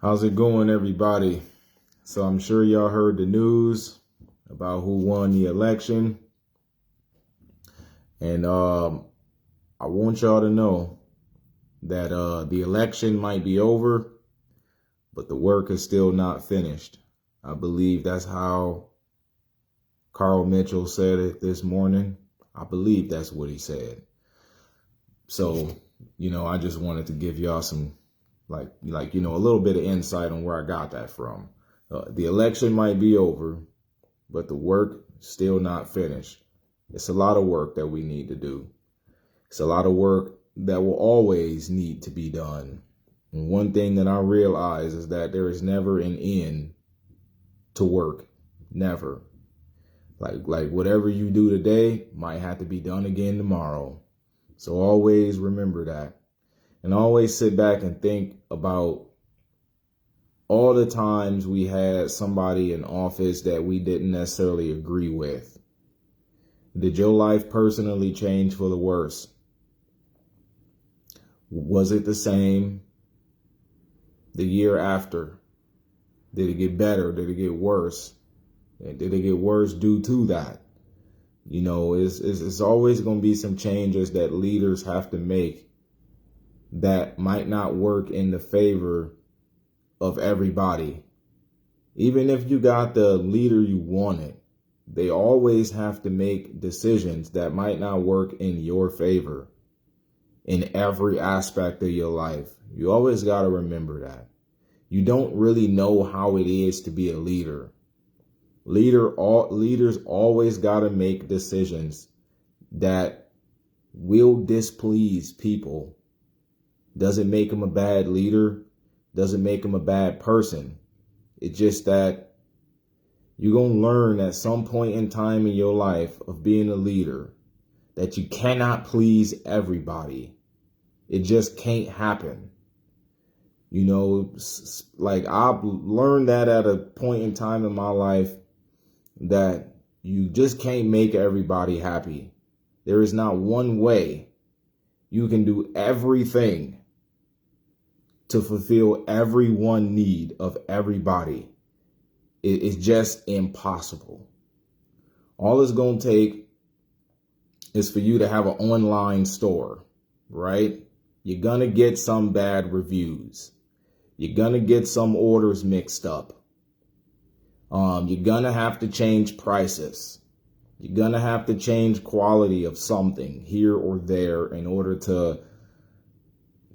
How's it going, everybody? So I'm sure y'all heard the news about who won the election. And I want y'all to know that the election might be over, but the work is still not finished. I believe that's how Carl Mitchell said it this morning. I believe that's what he said. So, I just wanted to give y'all some a little bit of insight on where I got that from. The election might be over, but the work still not finished. It's a lot of work that we need to do. It's a lot of work that will always need to be done. And one thing that I realize is that there is never an end to work. Never. Like whatever you do today might have to be done again tomorrow. So always remember that. And always sit back and think about all the times we had somebody in office that we didn't necessarily agree with. Did your life personally change for the worse? Was it the same the year after? Did it get better? Did it get worse? And did it get worse due to that? It's always going to be some changes that leaders have to make that might not work in the favor of everybody. Even if you got the leader you wanted, they always have to make decisions that might not work in your favor in every aspect of your life. You always got to remember that. You don't really know how it is to be a leader. Leaders always got to make decisions that will displease people. Doesn't make them a bad leader. Doesn't make them a bad person. It's just that you're going to learn at some point in time in your life of being a leader that you cannot please everybody. It just can't happen. I've learned that at a point in time in my life that you just can't make everybody happy. There is not one way you can do everything to fulfill every one need of everybody. It's just impossible. All it's going to take is for you to have an online store, right? You're going to get some bad reviews. You're going to get some orders mixed up. You're going to have to change prices. You're going to have to change quality of something here or there in order to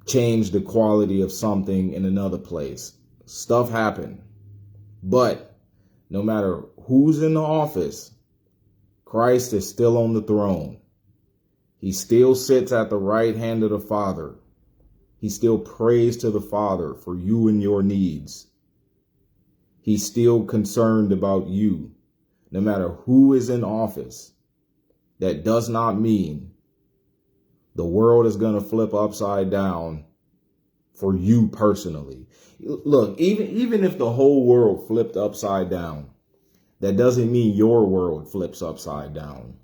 change the quality of something in another place. Stuff happen. But no matter who's in the office, Christ is still on the throne. He still sits at the right hand of the Father. He still prays to the Father for you and your needs. He's still concerned about you. No matter who is in office, that does not mean the world is going to flip upside down for you personally. Look, even if the whole world flipped upside down, that doesn't mean your world flips upside down,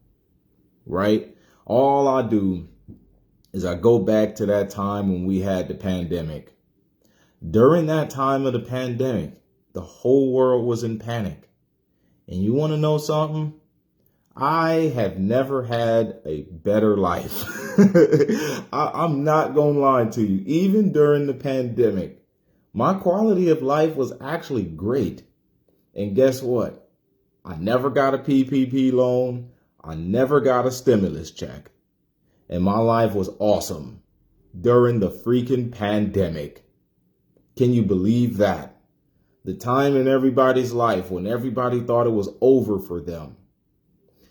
right? All I do is I go back to that time when we had the pandemic. During that time of the pandemic, the whole world was in panic. And you want to know something? I have never had a better life. I'm not going to lie to you. Even during the pandemic, my quality of life was actually great. And guess what? I never got a PPP loan. I never got a stimulus check. And my life was awesome during the freaking pandemic. Can you believe that? The time in everybody's life when everybody thought it was over for them.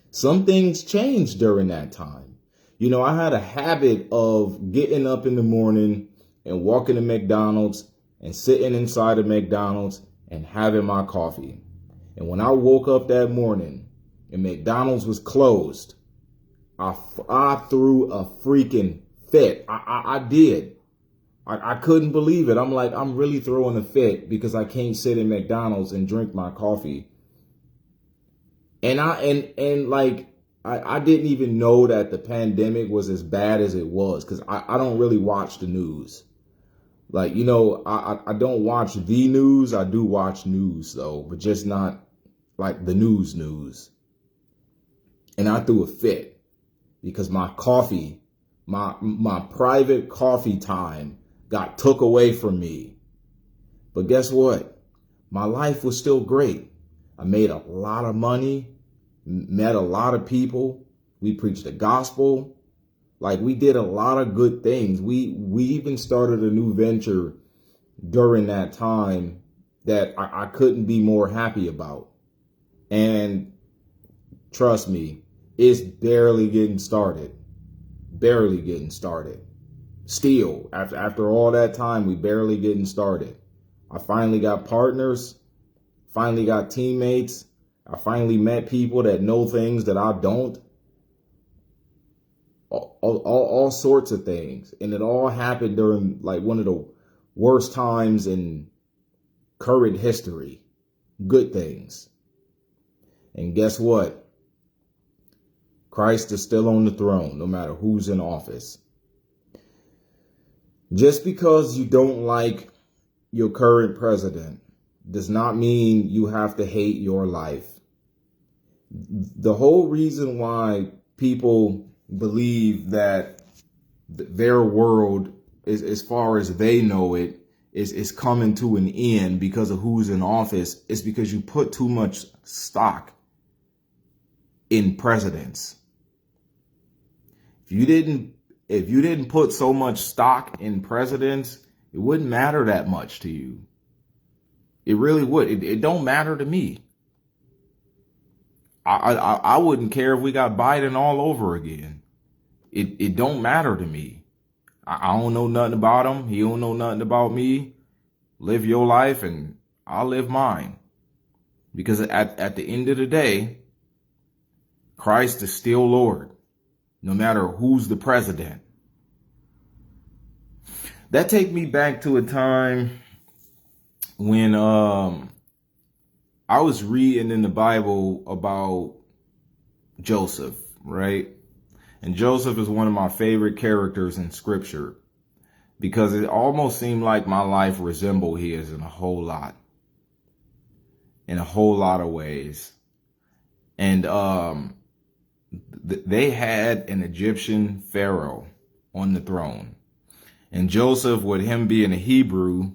Some things changed during that time. I had a habit of getting up in the morning and walking to McDonald's and sitting inside of McDonald's and having my coffee. And when I woke up that morning and McDonald's was closed, I threw a freaking fit. I did. I couldn't believe it. I'm like, I'm really throwing a fit because I can't sit in McDonald's and drink my coffee. And I didn't even know that the pandemic was as bad as it was because I don't really watch the news. Like, I don't watch the news. I do watch news though, but just not like the news. And I threw a fit because my coffee, my private coffee time got took away from me. But guess what? My life was still great. I made a lot of money, met a lot of people. We preached the gospel. Like, we did a lot of good things. We even started a new venture during that time that I couldn't be more happy about. And trust me, it's barely getting started. Barely getting started. Still, after all that time, we barely getting started. I finally got partners, finally got teammates. I finally met people that know things that I don't. All sorts of things. And it all happened during like one of the worst times in current history. Good things. And guess what? Christ is still on the throne, no matter who's in office. Just because you don't like your current president does not mean you have to hate your life. The whole reason why people believe that their world is, as far as they know it, is coming to an end because of who's in office is because you put too much stock in presidents. If you didn't put so much stock in presidents, it wouldn't matter that much to you. It really would. It don't matter to me. I wouldn't care if we got Biden all over again. It don't matter to me. I don't know nothing about him. He don't know nothing about me. Live your life and I'll live mine. Because at the end of the day, Christ is still Lord, no matter who's the president. That take me back to a time when I was reading in the Bible about Joseph, right? And Joseph is one of my favorite characters in scripture because it almost seemed like my life resembled his in a whole lot of ways. And they had an Egyptian pharaoh on the throne. And Joseph, with him being a Hebrew,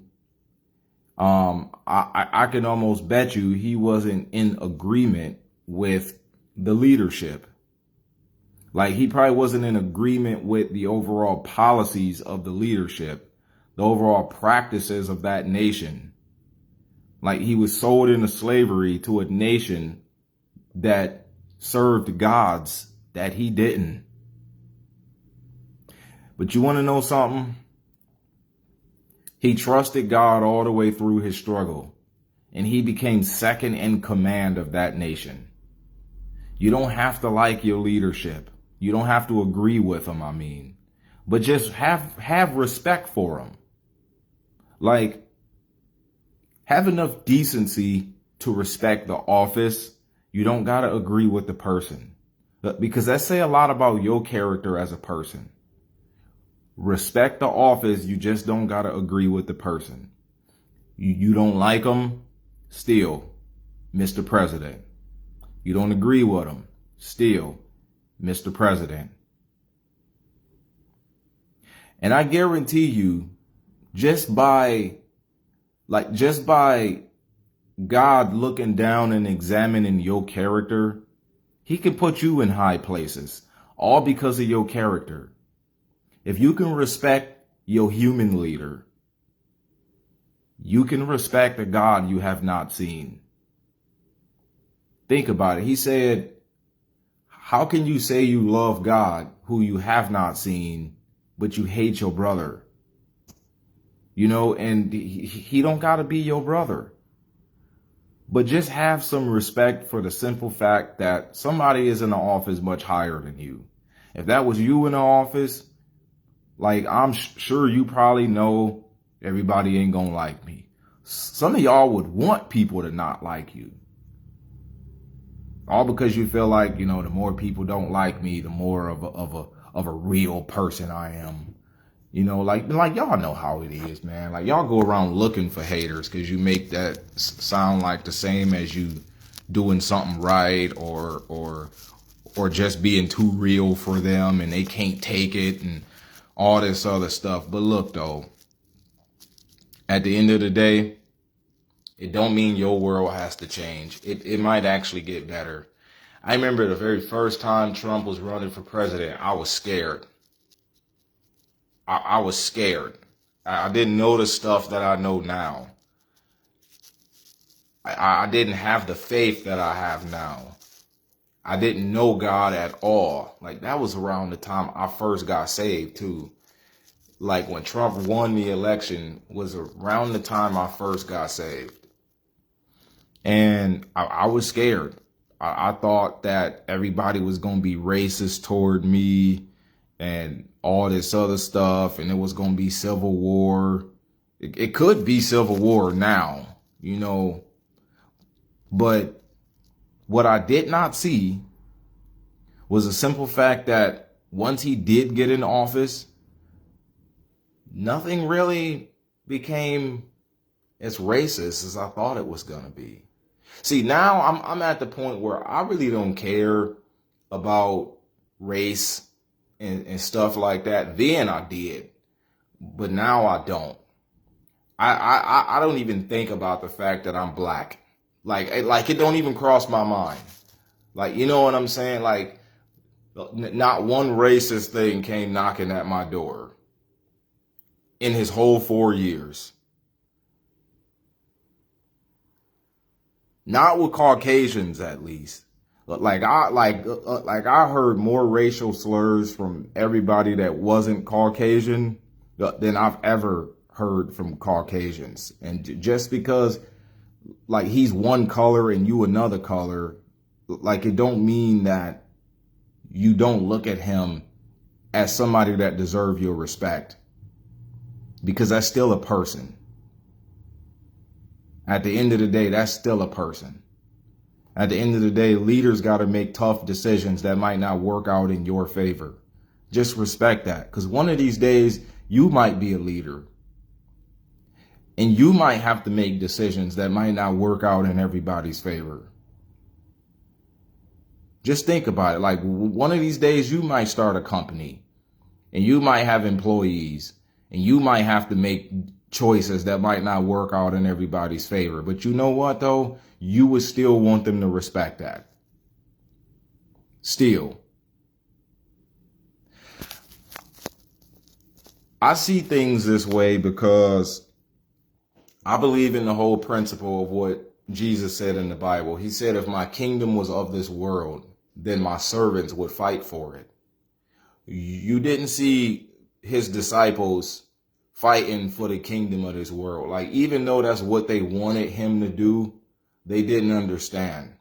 I can almost bet you he wasn't in agreement with the leadership. Like, he probably wasn't in agreement with the overall policies of the leadership, the overall practices of that nation. Like, he was sold into slavery to a nation that served gods that he didn't. But you want to know something? He trusted God all the way through his struggle, and he became second in command of that nation. You don't have to like your leadership. You don't have to agree with them, but just have respect for them. Like, have enough decency to respect the office. You don't got to agree with the person, because that say a lot about your character as a person. Respect the office. You just don't got to agree with the person. You don't like them, still, Mr. President. You don't agree with them, still, Mr. President. And I guarantee you, just by God looking down and examining your character, he can put you in high places, all because of your character. If you can respect your human leader, you can respect a God you have not seen. Think about it. He said, how can you say you love God who you have not seen, but you hate your brother? And he don't got to be your brother. But just have some respect for the simple fact that somebody is in the office much higher than you. If that was you in the office, like, I'm sure you probably know everybody ain't gonna like me. Some of y'all would want people to not like you. All because you feel like, the more people don't like me, the more of a real person I am. You know, like y'all know how it is, man. Like y'all go around looking for haters because you make that sound like the same as you doing something right, or just being too real for them and they can't take it and all this other stuff. But look though, at the end of the day, it don't mean your world has to change. It might actually get better. I remember the very first time Trump was running for president, I was scared. I was scared. I didn't know the stuff that I know now. I didn't have the faith that I have now. I didn't know God at all. Like, that was around the time I first got saved too. Like, when Trump won the election was around the time I first got saved. And I was scared. I thought that everybody was going to be racist toward me and all this other stuff, and it was going to be civil war. It could be civil war now, you know, but what I did not see was a simple fact that once he did get in office, nothing really became as racist as I thought it was going to be. See, now I'm at the point where I really don't care about race and stuff like that. Then I did, but now I don't. I don't even think about the fact that I'm black. Like it don't even cross my mind. Like, you know what I'm saying? Like, not one racist thing came knocking at my door in his whole 4 years. Not with Caucasians, at least. Like I heard more racial slurs from everybody that wasn't Caucasian than I've ever heard from Caucasians. And just because like he's one color and you another color, like it don't mean that you don't look at him as somebody that deserves your respect, because that's still a person. At the end of the day, that's still a person. At the end of the day, leaders got to make tough decisions that might not work out in your favor. Just respect that, because one of these days you might be a leader and you might have to make decisions that might not work out in everybody's favor. Just think about it. Like, one of these days you might start a company and you might have employees and you might have to make choices that might not work out in everybody's favor. But you know what, though? You would still want them to respect that. Still. I see things this way because I believe in the whole principle of what Jesus said in the Bible. He said, if my kingdom was of this world, then my servants would fight for it. You didn't see his disciples fighting for the kingdom of this world. Like, even though that's what they wanted him to do, they didn't understand.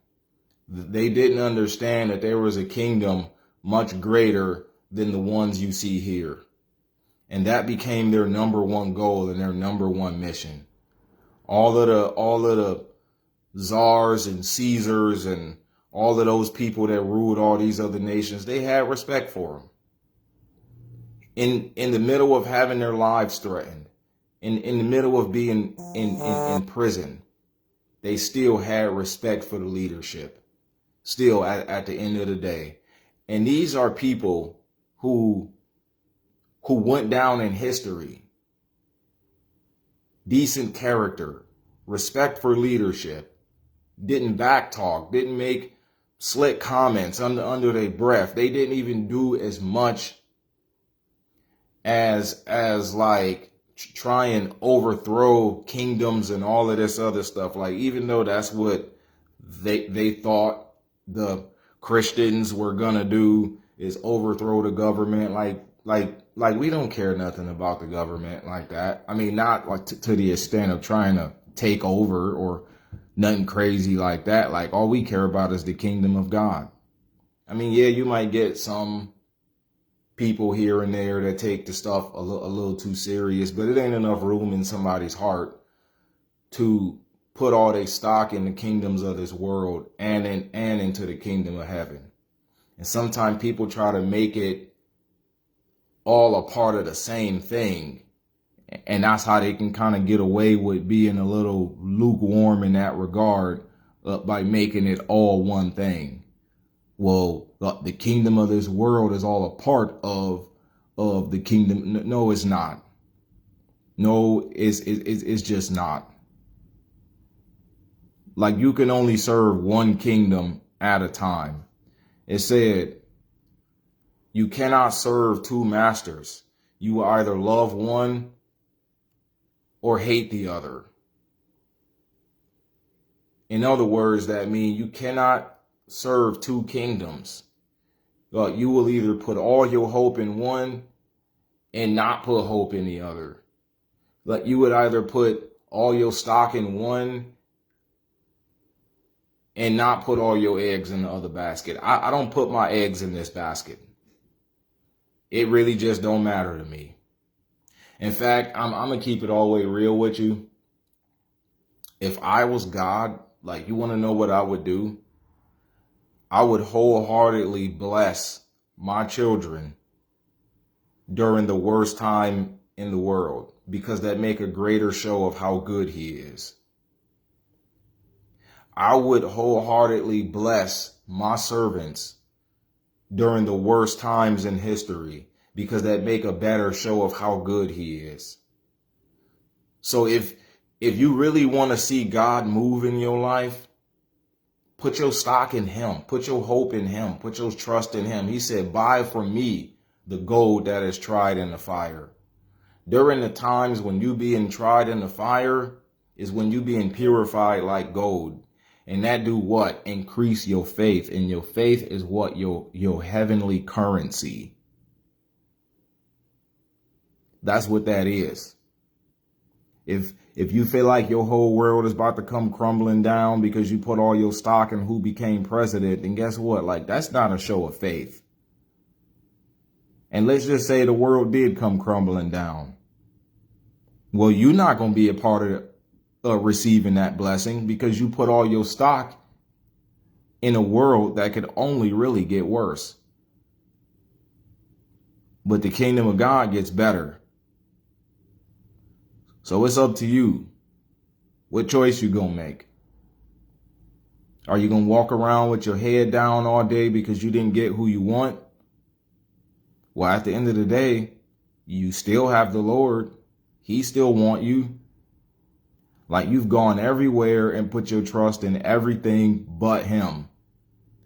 They didn't understand that there was a kingdom much greater than the ones you see here. And that became their number one goal and their number one mission. All of the czars and Caesars and all of those people that ruled all these other nations, they had respect for them. In the middle of having their lives threatened, in the middle of being in prison, they still had respect for the leadership, still at the end of the day. And these are people who went down in history. Decent character, respect for leadership, didn't backtalk, didn't make slick comments under their breath. They didn't even do as much as like try and overthrow kingdoms and all of this other stuff. Like, even though that's what they thought the Christians were gonna do, is overthrow the government. Like we don't care nothing about the government like that. I mean, not like to the extent of trying to take over or nothing crazy like that. Like, all we care about is the kingdom of God. I mean, yeah, you might get some people here and there that take the stuff a little too serious, but it ain't enough room in somebody's heart to put all their stock in the kingdoms of this world and into the kingdom of heaven. And sometimes people try to make it all a part of the same thing. And that's how they can kind of get away with being a little lukewarm in that regard, by making it all one thing. Well, the kingdom of this world is all a part of the kingdom. No, it's not. No, it's just not. Like, you can only serve one kingdom at a time. It said, you cannot serve two masters. You will either love one or hate the other. In other words, that means you cannot serve two kingdoms. You will either put all your hope in one and not put hope in the other. Like, you would either put all your stock in one and not put all your eggs in the other basket. I don't put my eggs in this basket. It really just don't matter to me. In fact, I'm going to keep it all the way real with you. If I was God, like, you want to know what I would do? I would wholeheartedly bless my children during the worst time in the world, because that make a greater show of how good he is. I would wholeheartedly bless my servants during the worst times in history, because that make a better show of how good he is. So if you really want to see God move in your life, put your stock in him, put your hope in him, put your trust in him. He said, buy from me the gold that is tried in the fire. During the times when you being tried in the fire is when you being purified like gold. And that do what? Increase your faith. And your faith is what? Your heavenly currency. That's what that is. If you feel like your whole world is about to come crumbling down because you put all your stock in who became president, then guess what? Like, that's not a show of faith. And let's just say the world did come crumbling down. Well, you're not going to be a part of receiving that blessing, because you put all your stock in a world that could only really get worse. But the kingdom of God gets better. So it's up to you. What choice you gonna make? Are you gonna walk around with your head down all day because you didn't get who you want? Well, at the end of the day, you still have the Lord. He still want you. Like, you've gone everywhere and put your trust in everything but him.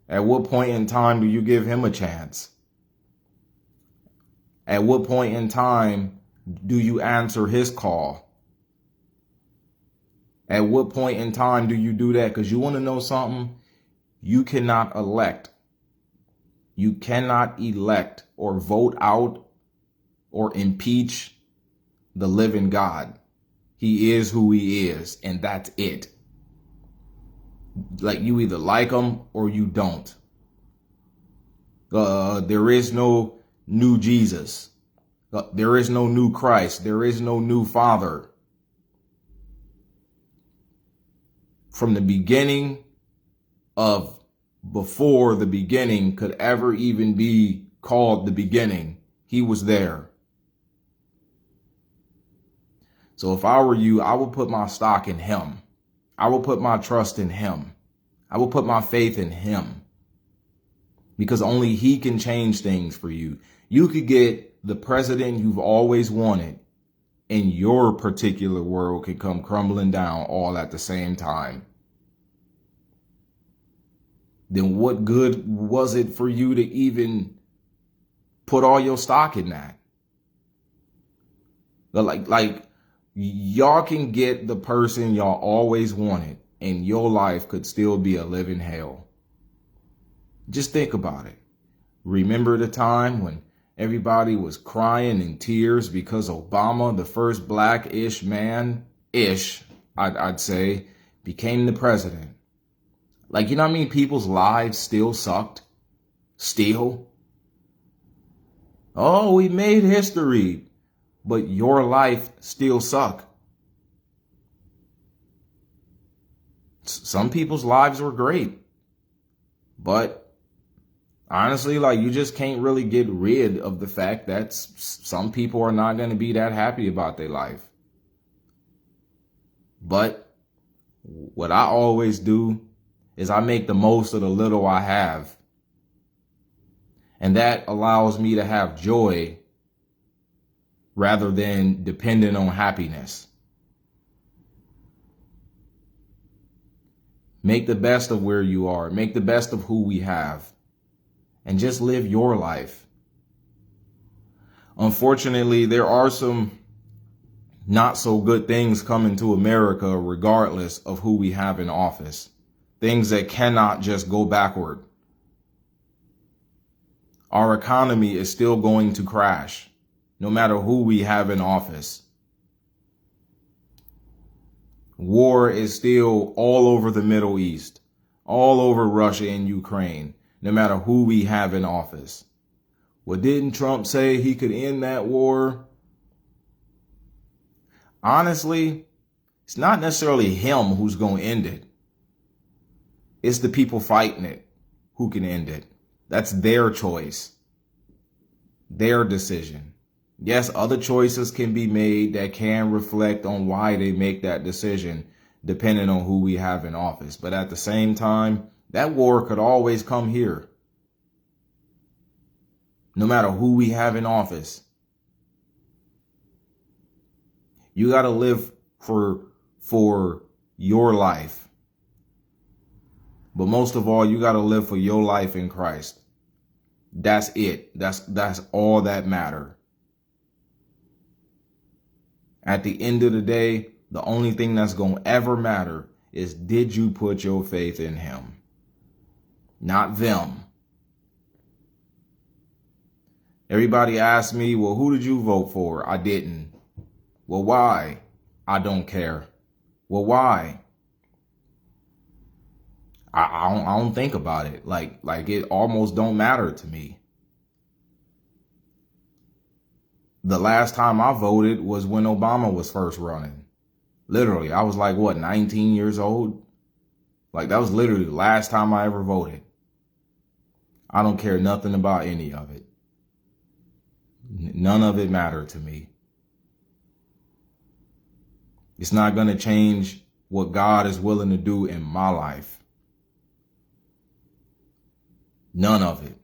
At what point in time do you give him a chance? At what point in time do you answer his call? At what point in time do you do that? Because you want to know something? You cannot elect. You cannot elect or vote out or impeach the living God. He is who he is, and that's it. Like, you either like him or you don't. There is no new Jesus. There is no new Christ. There is no new Father. From the beginning of before the beginning could ever even be called the beginning, he was there. So if I were you, I would put my stock in him. I will put my trust in him. I will put my faith in him, because only he can change things for you. You could get the president you've always wanted, and your particular world could come crumbling down all at the same time. Then what good was it for you to even put all your stock in that? Like y'all can get the person y'all always wanted, and your life could still be a living hell. Just think about it. Remember the time when everybody was crying in tears because Obama, the first black-ish man-ish, I'd say, became the president. Like, you know what I mean? People's lives still sucked. Still. Oh, we made history. But your life still sucked. Some people's lives were great. But honestly, like, you just can't really get rid of the fact that some people are not going to be that happy about their life. But what I always do is I make the most of the little I have. And that allows me to have joy rather than dependent on happiness. Make the best of where you are. Make the best of who we have. And just live your life. Unfortunately, there are some not so good things coming to America regardless of who we have in office. Things that cannot just go backward. Our economy is still going to crash, no matter who we have in office. War is still all over the Middle East, all over Russia and Ukraine, no matter who we have in office. Well, didn't Trump say he could end that war? Honestly, it's not necessarily him who's going to end it. It's the people fighting it who can end it. That's their choice, their decision. Yes, other choices can be made that can reflect on why they make that decision, depending on who we have in office. But at the same time, that war could always come here. No matter who we have in office. You got to live for your life. But most of all, you got to live for your life in Christ. That's it. That's all that matters. At the end of the day, the only thing that's going to ever matter is, did you put your faith in him? Not them. Everybody asks me, well, who did you vote for? I didn't. Well, why? I don't care. Well, why? I don't think about it. Like it almost don't matter to me. The last time I voted was when Obama was first running. Literally, I was like, 19 years old? Like, that was literally the last time I ever voted. I don't care nothing about any of it. None of it mattered to me. It's not going to change what God is willing to do in my life. None of it.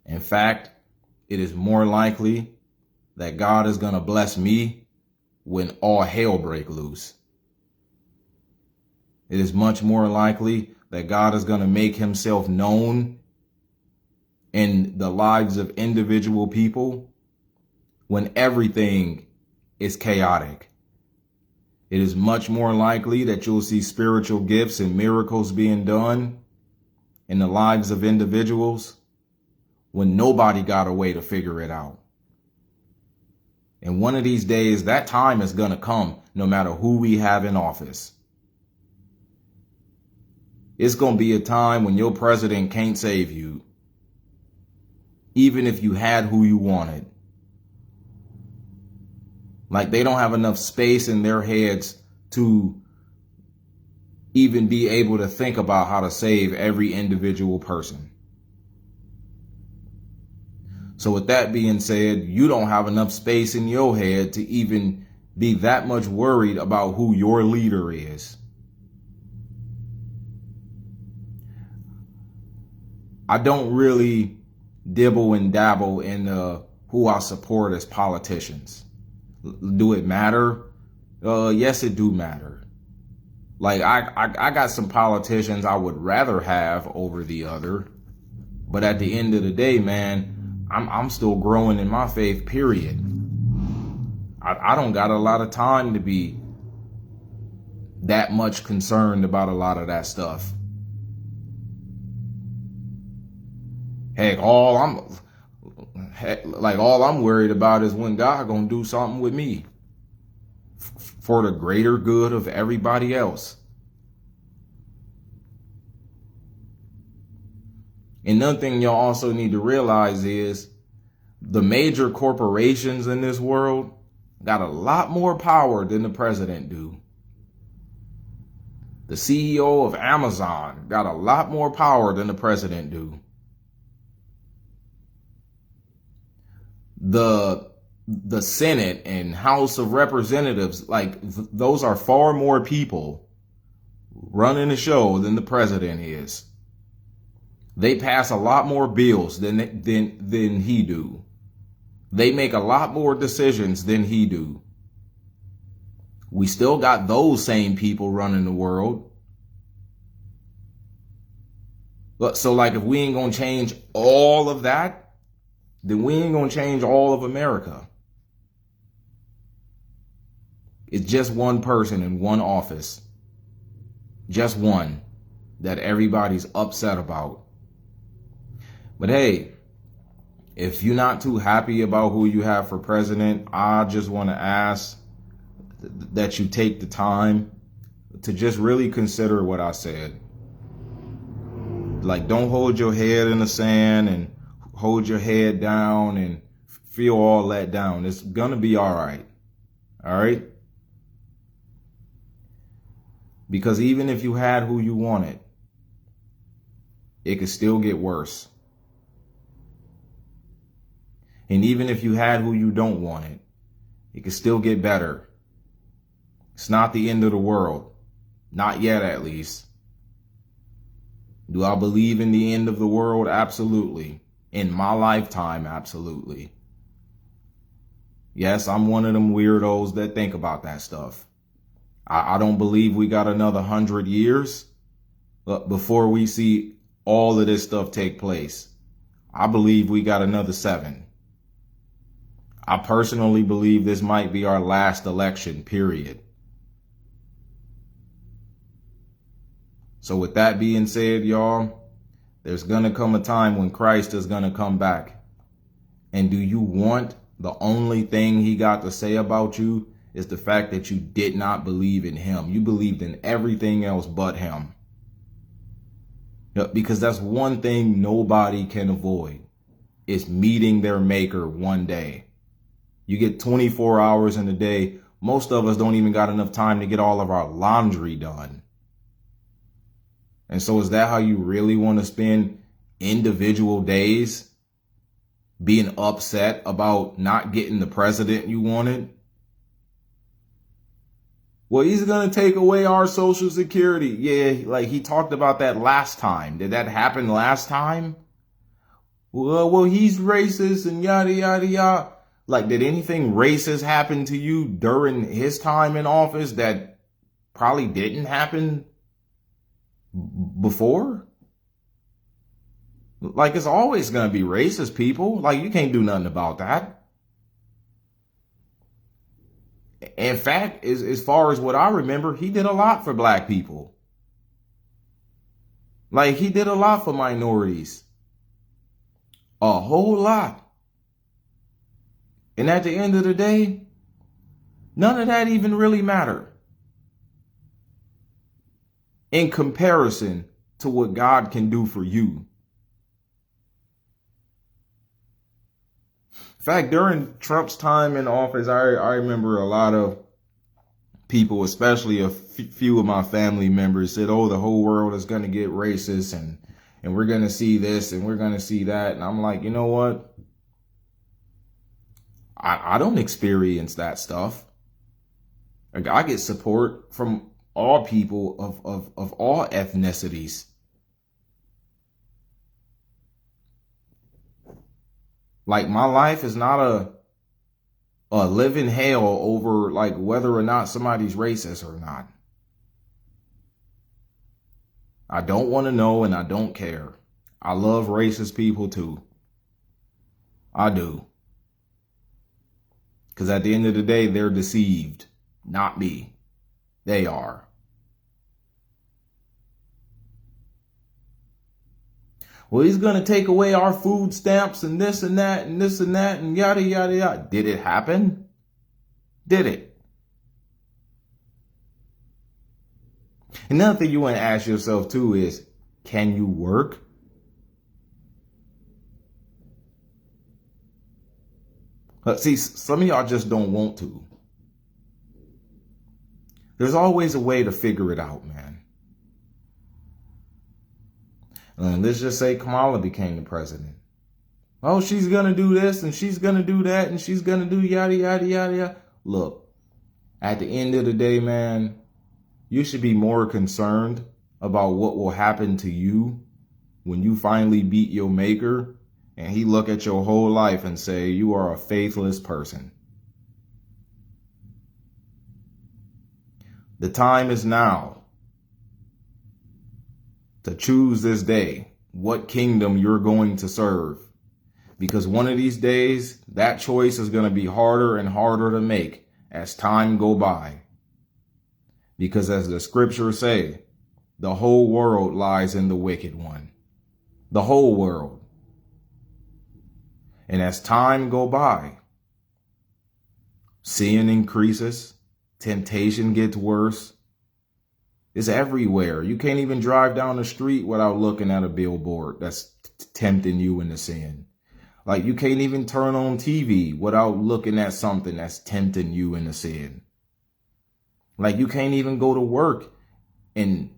In fact, it is more likely that God is going to bless me when all hell breaks loose. It is much more likely that God is going to make himself known in the lives of individual people when everything is chaotic. It is much more likely that you'll see spiritual gifts and miracles being done in the lives of individuals when nobody got a way to figure it out. And one of these days, that time is going to come no matter who we have in office. It's going to be a time when your president can't save you, even if you had who you wanted. Like, they don't have enough space in their heads to even be able to think about how to save every individual person. So with that being said, you don't have enough space in your head to even be that much worried about who your leader is. I don't really dibble and dabble in who I support as politicians. Do it matter? Yes, it do matter. Like, I got some politicians I would rather have over the other. But at the end of the day, man, I'm still growing in my faith, period. I don't got a lot of time to be that much concerned about a lot of that stuff. Heck, all I'm worried about is when God gonna do something with me for the greater good of everybody else. And another thing y'all also need to realize is the major corporations in this world got a lot more power than the president do. The CEO of Amazon got a lot more power than the president do. The Senate and House of Representatives, like those are far more people running the show than the president is. They pass a lot more bills than he do. They make a lot more decisions than he do. We still got those same people running the world. But so like if we ain't gonna change all of that, then we ain't gonna change all of America. It's just one person in one office. Just one that everybody's upset about. But hey, if you're not too happy about who you have for president, I just want to ask that you take the time to just really consider what I said. Like, don't hold your head in the sand and hold your head down and feel all let down. It's going to be all right. All right? Because even if you had who you wanted, it could still get worse. And even if you had who you don't want it could still get better. It's not the end of the world. Not yet, at least. Do I believe in the end of the world? Absolutely. In my lifetime, absolutely. Yes, I'm one of them weirdos that think about that stuff. I don't believe we got another 100 years before we see all of this stuff take place. I believe we got another 7. I personally believe this might be our last election, period. So with that being said, y'all, there's going to come a time when Christ is going to come back. And do you want the only thing he got to say about you is the fact that you did not believe in him? You believed in everything else but him. Because that's one thing nobody can avoid, is meeting their maker one day. You get 24 hours in a day. Most of us don't even got enough time to get all of our laundry done. And so is that how you really want to spend individual days? Being upset about not getting the president you wanted? Well, he's going to take away our Social Security. Yeah, like he talked about that last time. Did that happen last time? Well, he's racist and yada, yada, yada. Like, did anything racist happen to you during his time in office that probably didn't happen before? Like, it's always going to be racist people. Like, you can't do nothing about that. In fact, as far as what I remember, he did a lot for black people. Like, he did a lot for minorities. A whole lot. And at the end of the day, none of that even really mattered in comparison to what God can do for you. In fact, during Trump's time in office, I remember a lot of people, especially a few of my family members, said, oh, the whole world is going to get racist and we're going to see this and we're going to see that. And I'm like, you know what? I don't experience that stuff. Like, I get support from all people of all ethnicities. Like, my life is not a living hell over like whether or not somebody's racist or not. I don't want to know and I don't care. I love racist people too. I do. Because at the end of the day, they're deceived. Not me. They are. Well, he's going to take away our food stamps and this and that and this and that and yada, yada, yada. Did it happen? Did it? Another thing you want to ask yourself too is, can you work? See, some of y'all just don't want to. There's always a way to figure it out, man. Let's just say Kamala became the president. Oh, she's going to do this and she's going to do that and she's going to do yada, yada, yada, yada. Look, at the end of the day, man, you should be more concerned about what will happen to you when you finally beat your maker and he look at your whole life and say you are a faithless person. The time is now to choose this day what kingdom you're going to serve. Because one of these days, that choice is going to be harder and harder to make as time go by. Because as the scriptures say, the whole world lies in the wicked one. The whole world. And as time go by, sin increases, temptation gets worse. It's everywhere. You can't even drive down the street without looking at a billboard that's tempting you into sin. Like you can't even turn on TV without looking at something that's tempting you into sin. Like you can't even go to work and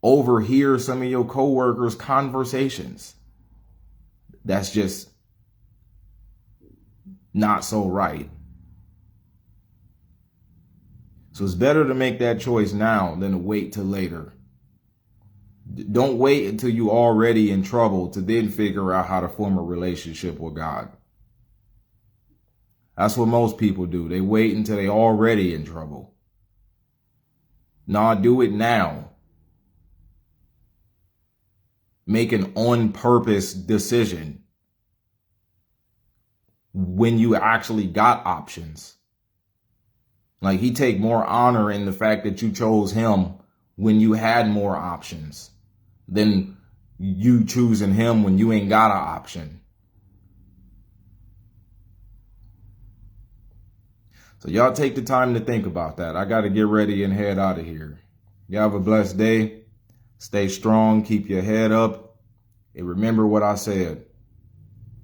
overhear some of your coworkers' conversations. That's just not so right. So it's better to make that choice now than to wait till later. Don't wait until you're already in trouble to then figure out how to form a relationship with God. That's what most people do. They wait until they're already in trouble. Nah, do it now. Make an on-purpose decision when you actually got options. Like he take more honor in the fact that you chose him when you had more options than you choosing him when you ain't got an option. So y'all take the time to think about that. I got to get ready and head out of here. Y'all have a blessed day. Stay strong. Keep your head up. And remember what I said.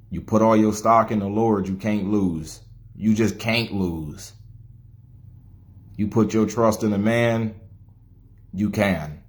You put all your stock in the Lord, you can't lose. You just can't lose. You put your trust in a man, you can.